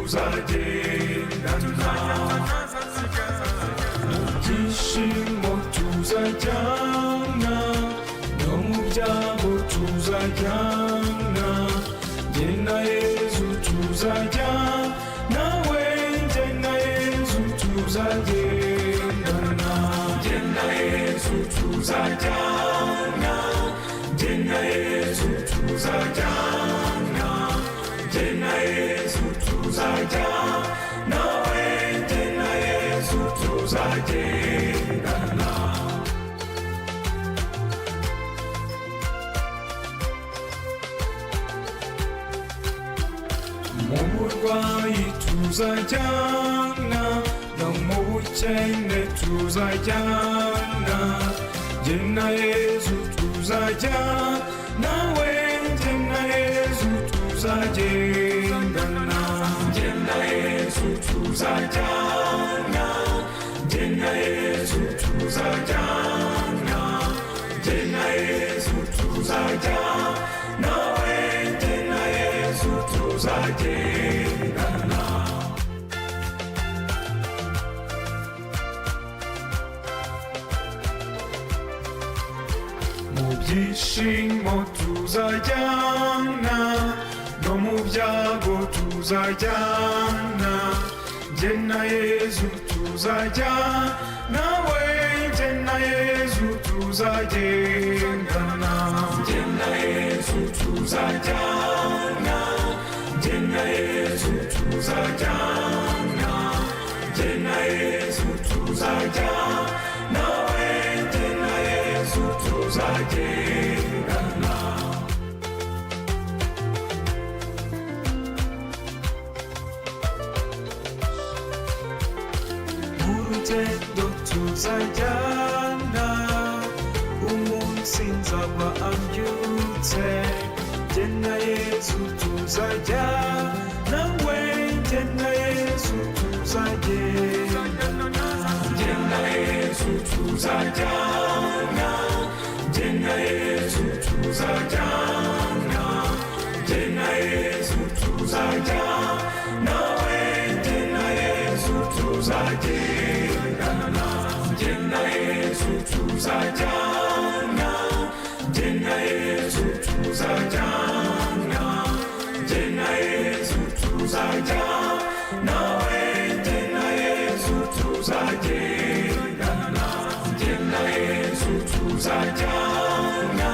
tuzagendana mu byishimo tuzajyana no mu byago tuzajyana jye na Yesu tuzajyana we jye na Yesu tuzagendana jye na Yesu tuzajyana jye na Yesu tuzajyana jye na Yesu tuzajyana we jye na Yesu tuzagendana mu burwayi tuzajyana no mu bukene tuzajyana jye na Yesu tuzajyana we jye na Yesu tuzagendana jye na Yesu tuzajyana jye na Yesu tuzajyana jye na Yesu tuzajyana we jye na Yesu tuzagendana mu byishimo tuzajyana no mu byago tuzajyana jye na Yesu tuzajyana we jye na Yesu tuzagendana jye na Yesu tuzajyana jye na Yesu tuzajyana jye na Yesu tuzajyana we jye na Yesu tuzagendana urugendo tuzajyana umunsi nzaba ambyutse jye na Yesu tuzajyana we jye na Yesu tuzagendana jye na Yesu tuzajyana jye na Yesu tuzajyana jye na Yesu tuzajyana we jye na Yesu tuzagendana jye na Yesu tuzajyana jye na Yesu tuzajyana jye na Yesu tuzajyana we jye na Yesu tuzagendana jye na Yesu tuzajyana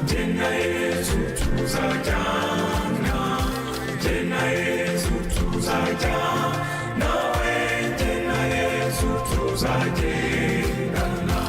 jye na Yesu tuzajyana jye na Yesu tuzajyana we jye na Yesu tuzagendana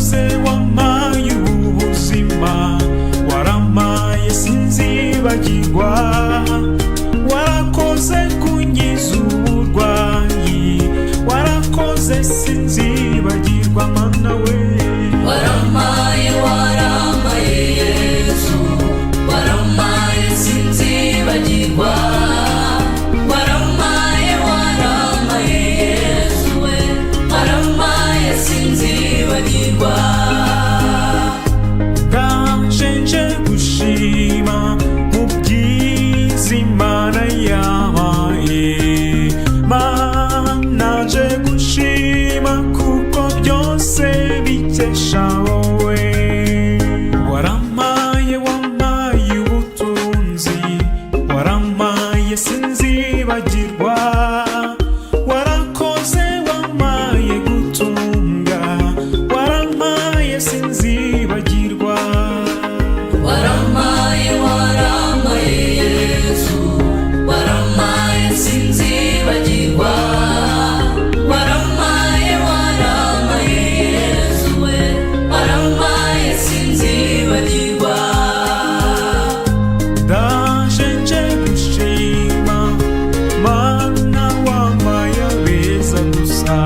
byose wampaye ubuzima, waramaye sinzibagirwa, warakoze kunkiza uburwayi, warakoze sinzibagirwa mana we. Waramaye waramaye Yesu, waramaye sinzibagirwa, waramaye waramaye Yesu we, waramaye sinzibagirwa. Ndaje nje gushima mu byiza Imana yampaye, Mana nje gushima kuko byose bikesha wowe. Waramaye wampaye ubutunzi, waramaye sinzibagirwa, warakoze wampaye gutunga, waramaye sinzibagirwa. Waramaye waramaye Yesu, waramaye sinzibagirwa, waramaye waramaye Yesu we, waramaye sinzibagirwa. Ndaje nje gushima Mana wampaye abeza gusa,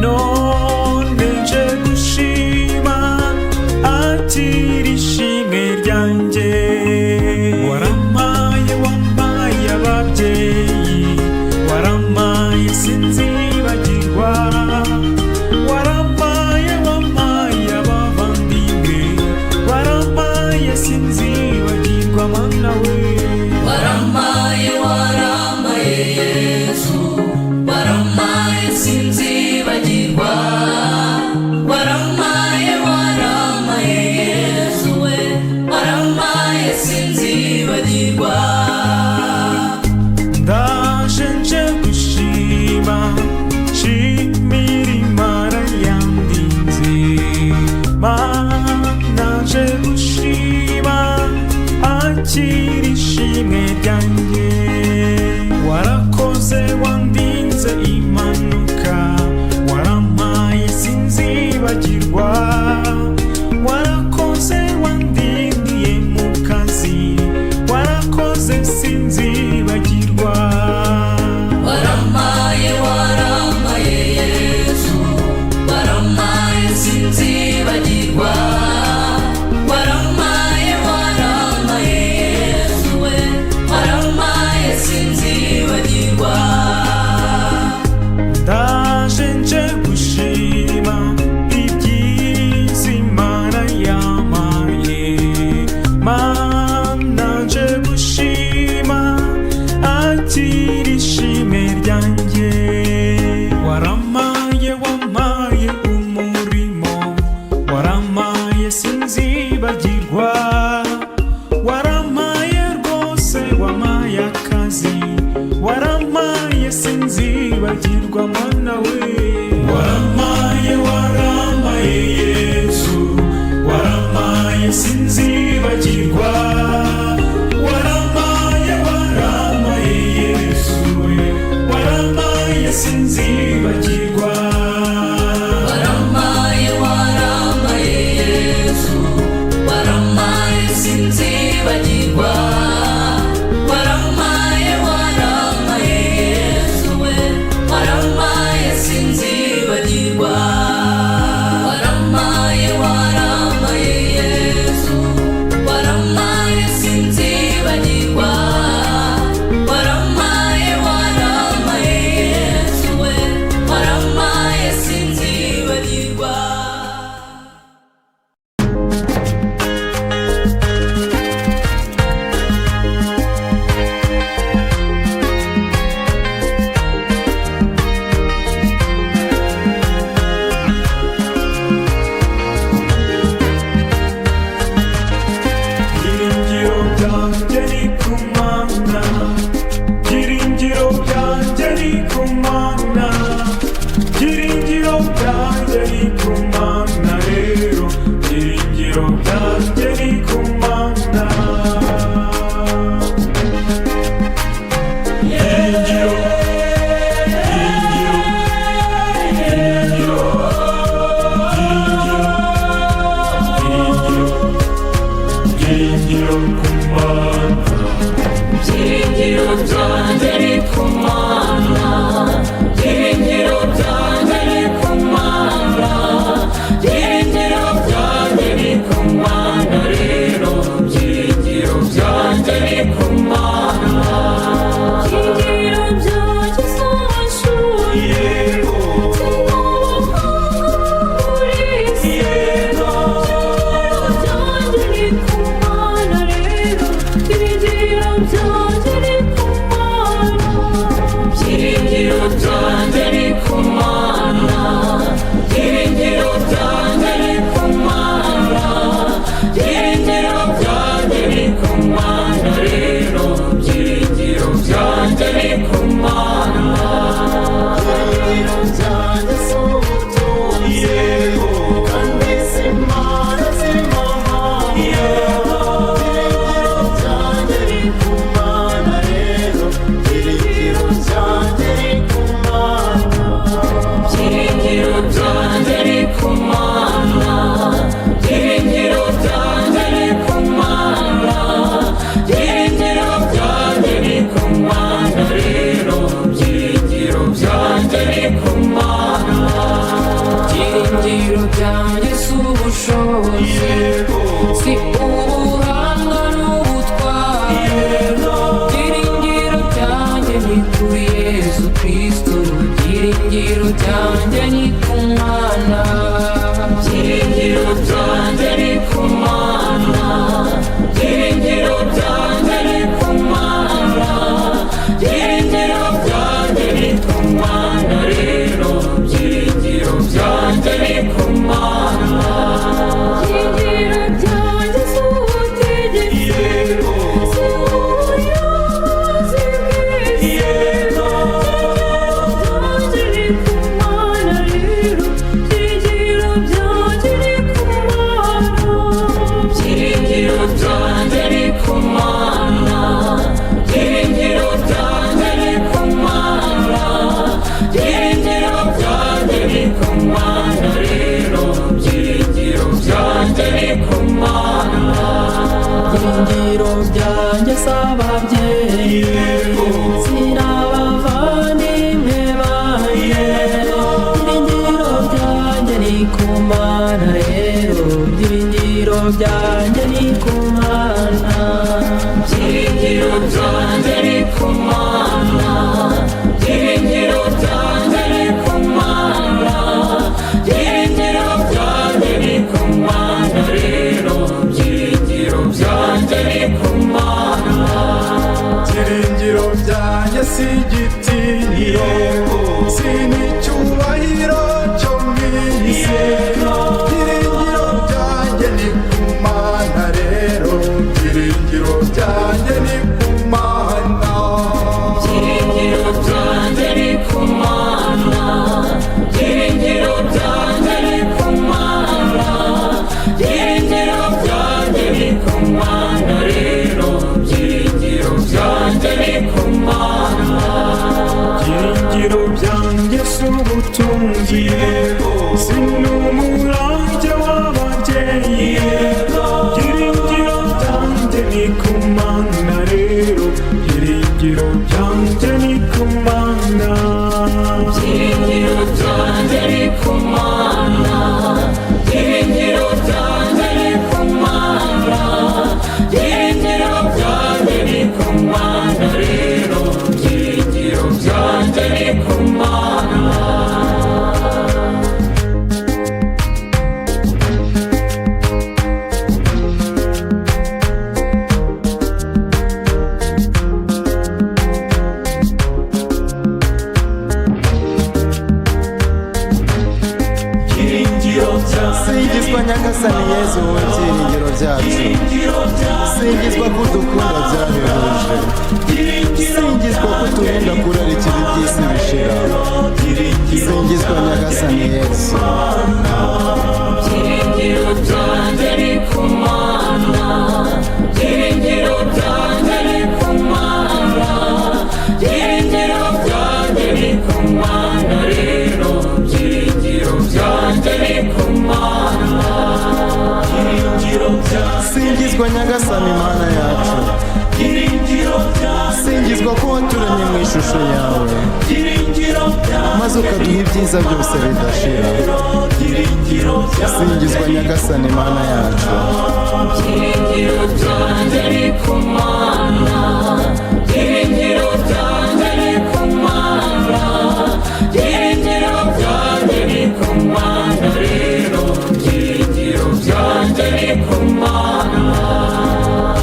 none nje gushima akira ishimwe ryanjye. Waramaye wampaye ababyeyi, waramaye sinzibagirwa, waramaye wampaye abavandimwe, waramaye sinzibagirwa mana we. Waramaye waramaye Yesu, waramaye sinzibagirwa, waramaye waramaye Yesu we, waramaye sinzibagirwa. Ndaje nje gushima, nshimira Imana yandinze, Mana nje gushima akira ishimwe ryanjye. Warakoze wandinze impanuka, waramaye sinzibagirwa, warakoze wandindiye mu kazi, warakoze sinzibagirwa. Waramaye waramaye Yesu, waramaye sinzibagirwa, waramaye waramaye Yesu we, waramaye sinzibagirwa. Ndaje nje gushima ibyiza Imana yampaye, Mana nje gushima akira ishimwe ryanjye. Waramaye wampaye umurimo, waramaye sinzibagirwa, waramaye rwose wampaye akazi, waramaye sinzibagirwa mana we. Waramaye waramaye Yesu, waramaye sinzibagirwa, waramaye waramaye Yesu we, waramaye sinzibagirwa. Waramaye waramaye Yesu, waramaye sinzibagirwa, waramaye waramaye Yesu we, waramaye sinzibagirwa. byiringiro byanjye ni ku Mana, byiringiro byanjye ni ku Mana, byiringiro byanjye ni ku Mana rero, byiringiro byanjye ni ku Mana. Byiringiro byanjye si amashuri, si n'abahanga muri isi, byiringiro byanjye ni ku Mana rero, byiringiro byanjye ni ku Mana, byiringiro byanjye ni ku Mana, byiringiro byanjye ni ku Mana, byiringiro byanjye ni ku Mana rero, byiringiro byanjye ni ku Mana. Byiringiro byanjye si ubutunzi kandi si imana z'amahanga, byiringiro byanjye ni ku Mana rero, byiringiro byanjye ni ku Mana, byiringiro byanjye ni ku Mana, byiringiro byanjye ni ku Mana, byiringiro byanjye ni ku Mana rero, byiringiro byanjye ni ku Mana. Byiringiro byanjye si ubushobozi, si ubuhanga n'ubutware, byiringiro byanjye ni kuri Yesu Kristo, byiringiro byanjye ni ku Mana, byiringiro byanjye ni ku Mana, byiringiro byanjye ni ku Mana, byiringiro byanjye ni ku Mana rero, byiringiro byanjye ni ku Mana. Byiringiro byanjye si ubutegetsi, si ubuyobozi bw'isi, byiringiro byanjye ni ku Mana rero, byiringiro byanjye ni ku Mana, byiringiro byanjye ni ku Mana, byiringiro byanjye ni ku Mana, byiringiro byanjye ni ku Mana rero, byiringiro byanjye ni ku Mana. Byiringiro byanjye si ababyeyi, si n'abavandimwe banjye, byiringiro byanjye ni ku Mana rero, byiringiro byanjye ni ku Mana, byiringiro byanjye ni ku Mana, byiringiro byanjye ni ku Mana, byiringiro byanjye ni ku Mana rero, byiringiro byanjye ni ku Mana. Byiringiro byanjye si igitinyiro, si n'icyubahiro cyo mu isi, byiringiro byanjye ni ku Mana rero, byiringiro byanjye ni ku Mana, Byiringiro byanjye ni ku Mana, byiringiro byanjye ni ku Mana, byiringiro byanjye ni ku Mana rero, byiringiro byanjye ni ku Mana. byiringiro byanjye si ubutunzi, si n'umurage w'ababyeyi, byiringiro byanjye ni ku Mana rero, byiringiro byanjye ni ku Mana, Byiringiro byanjye ni ku Mana, byiringiro byanjye ni ku Mana, byiringiro byanjye ni ku Mana rero, byiringiro byanjye ni ku Mana. Singizwa Nyagasani Yezu wowe byiringiro byacu, singizwa ko udukunda byahebuje, singizwa ko uturinda kurarikira iby'isi bishira, singizwa Nyagasani Yezu. Byiringiro byanjye ni ku Mana, byiringiro byanjye ni ku Mana, byiringiro byanjye ni ku Mana rero, byiringiro byanjye ni ku Mana. Singizwa Nyagasani Mana yacu, singizwa ishusho yawe maze ukaduha ibyiza byose bidashira. Singizwa nyagasani mana yacu. Byiringiro byanjye ni ku Mana, byiringiro byanjye ni ku Mana, byiringiro byanjye ni ku Mana rero, byiringiro byanjye ni ku Mana,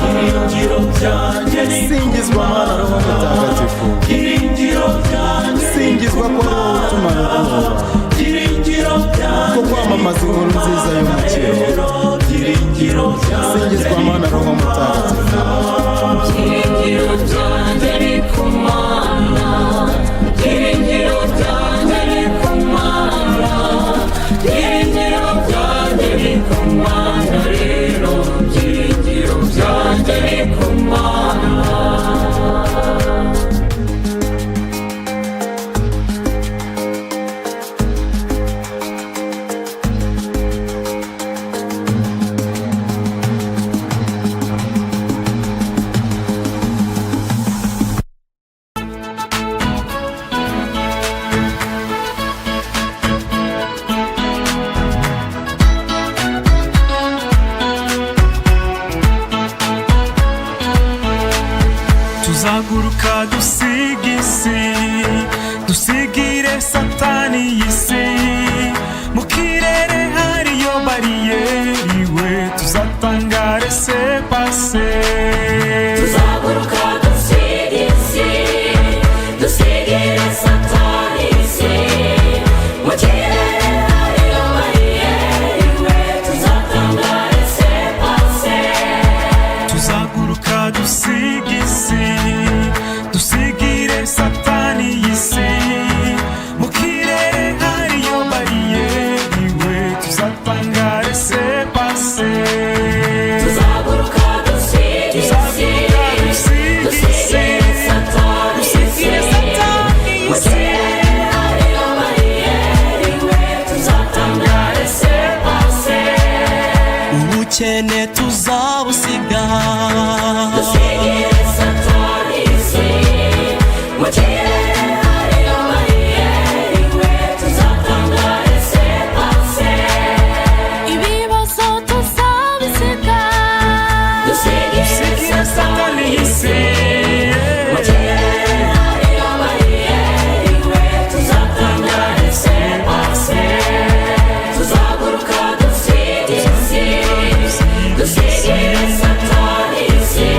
byiringiro byanjye ni ku Mana. Singizwa Mana Roho Mutagatifu, byiringiro byanjye singizwa ko ari wowe utumara ubwoba, byiringiro byanjye ko kwamamaza inkuru nziza y'umukiro. Singizwa Mana Roho Mutagatifu, byiringiro byanjye ni ku Mana, byiringiro byanjye ni ku Mana, byiringiro byanjye ni ku Mana rero, byiringiro byanjye ni ku Mana. tuzaguruka dusiga isi, dusigire satani y'isi. Mu kirere hariyo bariyeri we tuzatangare se pase. Tuzaguruka dusiga isi, dusigire satani y'isi. Mu kirere hariyo bariyeri we tuzatangare se pase. Tuzaguruka dusiga isi, dusigire satani y'isi. Mu kirere hariyo bariyeri we tuzatangare se pase. Tuzaguruka dusiga isi, dusigire satani y'isi. Mu kirere hariyo bariyeri we tuzatangare se pase. Ubukene tuzabusiga, Dusigire satani y'isi. Mu kirere hariyo bariyeri we tuzatangare se pase. Ibibazo tuzabisiga, Dusigire satani y'isi. Mu yeah. kirere hariyo bariyeri we tuzatangare se pase. Tuzaguruka dusiga isi, dusigire satani y'isi.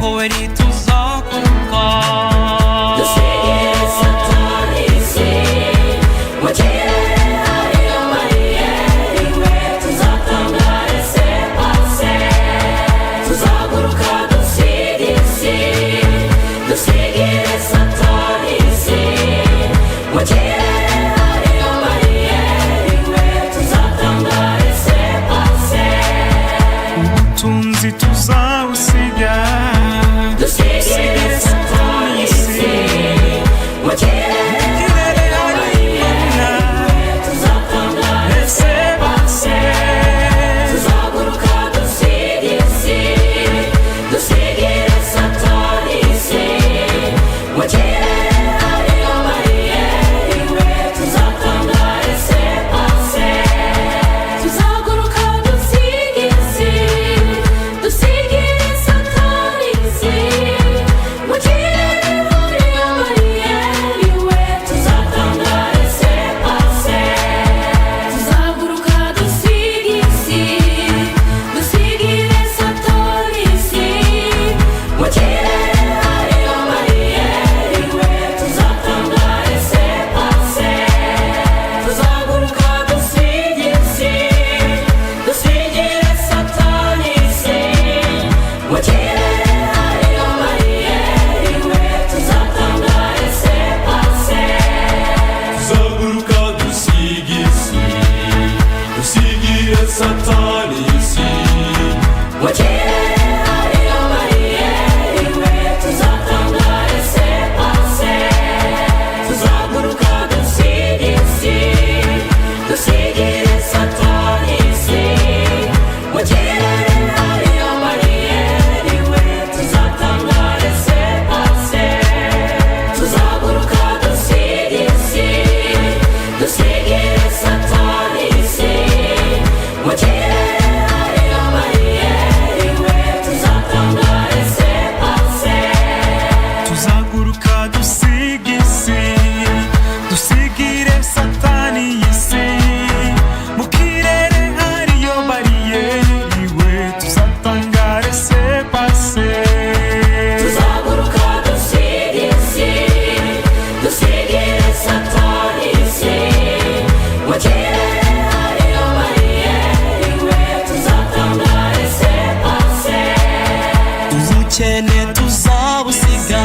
wowe ntituzakuruka. dusigire satani isi mu kirere hariyo bariyeri we tuzatangare se pase tuzaguruka dusige isi dusigire satani isi mu kirere hariyo bariyeri we tuzatangare se pase ubutunzi tuzawusiga dusigire satani isi mu kirere hariyo bariyeri we tuzatangare se pase tuzaguruka dusige isi dusigire satani isi mu kirere hariyo bariyeri we tuzatangare se pase tuzaguruka dusige isi dusigire satani isi mu kirere hariyo bariyeri we tuzatangare se pase tuzaguruka dusige isi dusigire satani isi mu kirere hariyo bariyeri we tuzatangare se pase tuzaguruka dusige isi dusigire satani isi mu kirere hariyo bariyeri we tuzatangare se pase tuzaguruka dusige isi dusigire satani isi mu kirere hariyo bariyeri we tuzatangare se pase tuzaguruka dusige isi dusigire satani isi mu kirere hariyo bariyeri we tuzatangare se pase tuzaguruka dusige isi dusigire satani isi mu kirere hariyo bariyeri we tuzatangare se pase tuzaguruka dusige isi dusigire satani isi mu kirere hariyo bariyeri we tuzatangare se pase tuzaguruka dusige isi dusigire satani isi mu kirere hariyo bariyeri we tuzatangare se pase ubukene tuzabusiga